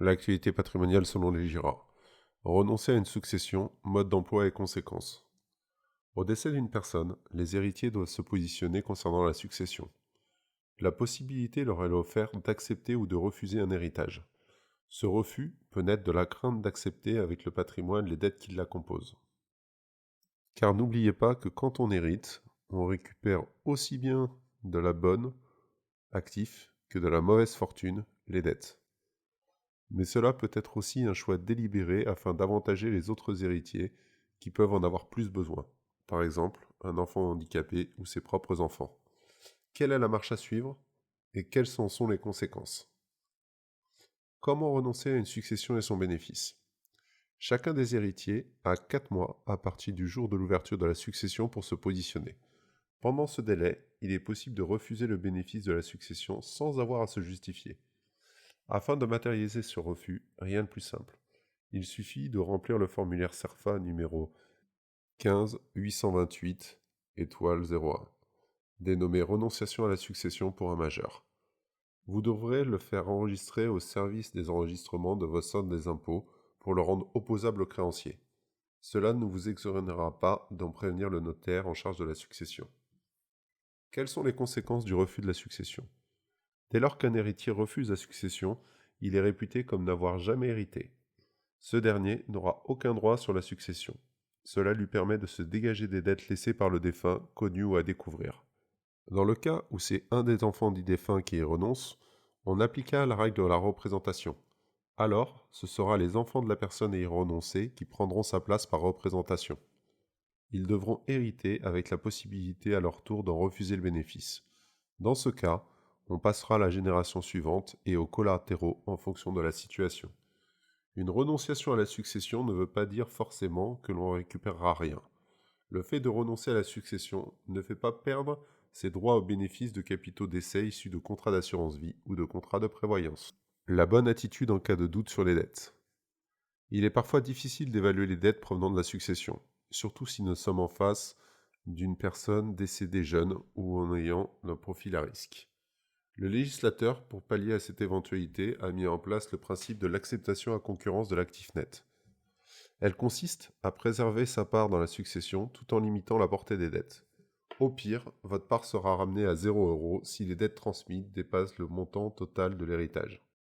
L'activité patrimoniale selon les GIRA. Renoncer à une succession, mode d'emploi et conséquences. Au décès d'une personne, les héritiers doivent se positionner concernant la succession. La possibilité leur est offerte d'accepter ou de refuser un héritage. Ce refus peut naître de la crainte d'accepter avec le patrimoine les dettes qui la composent. Car n'oubliez pas que quand on hérite, on récupère aussi bien de la bonne, actif, que de la mauvaise fortune, les dettes. Mais cela peut être aussi un choix délibéré afin d'avantager les autres héritiers qui peuvent en avoir plus besoin. Par exemple, un enfant handicapé ou ses propres enfants. Quelle est la marche à suivre et quelles en sont les conséquences? Comment renoncer à une succession et son bénéfice? Chacun des héritiers a 4 mois à partir du jour de l'ouverture de la succession pour se positionner. Pendant ce délai, il est possible de refuser le bénéfice de la succession sans avoir à se justifier. Afin de matérialiser ce refus, rien de plus simple. Il suffit de remplir le formulaire CERFA numéro 15 828 étoile 01, dénommé Renonciation à la succession pour un majeur. Vous devrez le faire enregistrer au service des enregistrements de vos soldes des impôts pour le rendre opposable au créancier. Cela ne vous exonérera pas d'en prévenir le notaire en charge de la succession. Quelles sont les conséquences du refus de la succession? Dès lors qu'un héritier refuse la succession, il est réputé comme n'avoir jamais hérité. Ce dernier n'aura aucun droit sur la succession. Cela lui permet de se dégager des dettes laissées par le défunt, connues ou à découvrir. Dans le cas où c'est un des enfants du défunt qui y renonce, on appliquera la règle de la représentation. Alors, ce sera les enfants de la personne ayant renoncé qui prendront sa place par représentation. Ils devront hériter avec la possibilité à leur tour d'en refuser le bénéfice. Dans ce cas, on passera à la génération suivante et aux collatéraux en fonction de la situation. Une renonciation à la succession ne veut pas dire forcément que l'on récupérera rien. Le fait de renoncer à la succession ne fait pas perdre ses droits au bénéfice de capitaux d'essai issus de contrats d'assurance vie ou de contrats de prévoyance. La bonne attitude en cas de doute sur les dettes. Il est parfois difficile d'évaluer les dettes provenant de la succession, surtout si nous sommes en face d'une personne décédée jeune ou en ayant un profil à risque. Le législateur, pour pallier à cette éventualité, a mis en place le principe de l'acceptation à concurrence de l'actif net. Elle consiste à préserver sa part dans la succession tout en limitant la portée des dettes. Au pire, votre part sera ramenée à 0 € si les dettes transmises dépassent le montant total de l'héritage.